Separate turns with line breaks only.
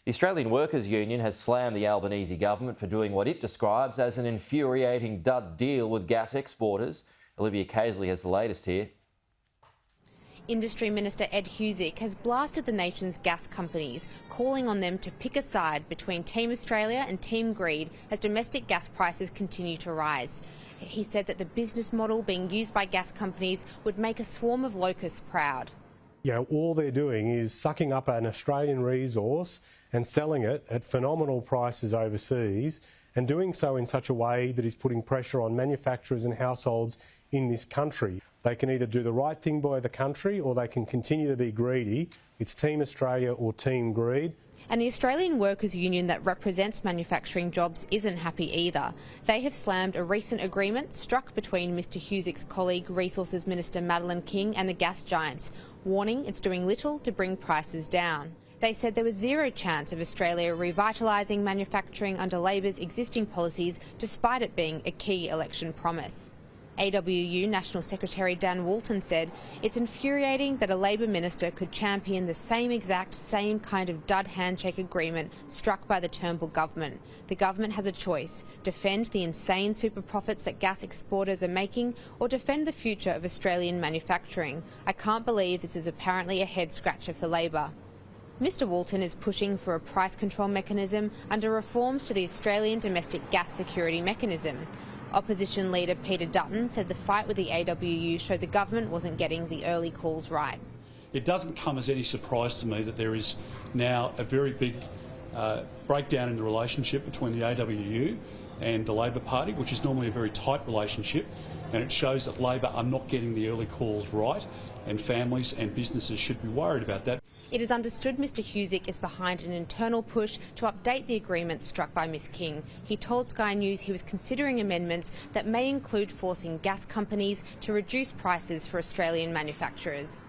The Australian Workers Union has slammed the Albanese government for doing what it describes as an infuriating dud deal with gas exporters. Olivia Casely has the latest here.
Industry Minister Ed Husic has blasted the nation's gas companies, calling on them to pick a side between Team Australia and Team Greed as domestic gas prices continue to rise. He said that the business model being used by gas companies would make a swarm of locusts proud.
All they're doing is sucking up an Australian resource and selling it at phenomenal prices overseas, and doing so in such a way that is putting pressure on manufacturers and households in this country. They can either do the right thing by the country or they can continue to be greedy. It's Team Australia or Team Greed.
And the Australian Workers Union that represents manufacturing jobs isn't happy either. They have slammed a recent agreement struck between Mr Husic's colleague, Resources Minister Madeleine King, and the gas giants, warning it's doing little to bring prices down. They said there was zero chance of Australia revitalising manufacturing under Labor's existing policies, despite it being a key election promise. AWU National Secretary Dan Walton said it's infuriating that a Labor minister could champion the same kind of dud handshake agreement struck by the Turnbull government. The government has a choice: defend the insane super profits that gas exporters are making, or defend the future of Australian manufacturing. I can't believe this is apparently a head scratcher for Labor. Mr Walton is pushing for a price control mechanism under reforms to the Australian Domestic Gas Security Mechanism. Opposition leader Peter Dutton said the fight with the AWU showed the government wasn't getting the early calls right.
It doesn't come as any surprise to me that there is now a very big breakdown in the relationship between the AWU and the Labor Party, which is normally a very tight relationship, and it shows that Labor are not getting the early calls right, and families and businesses should be worried about that.
It is understood Mr Husic is behind an internal push to update the agreement struck by Ms King. He told Sky News he was considering amendments that may include forcing gas companies to reduce prices for Australian manufacturers.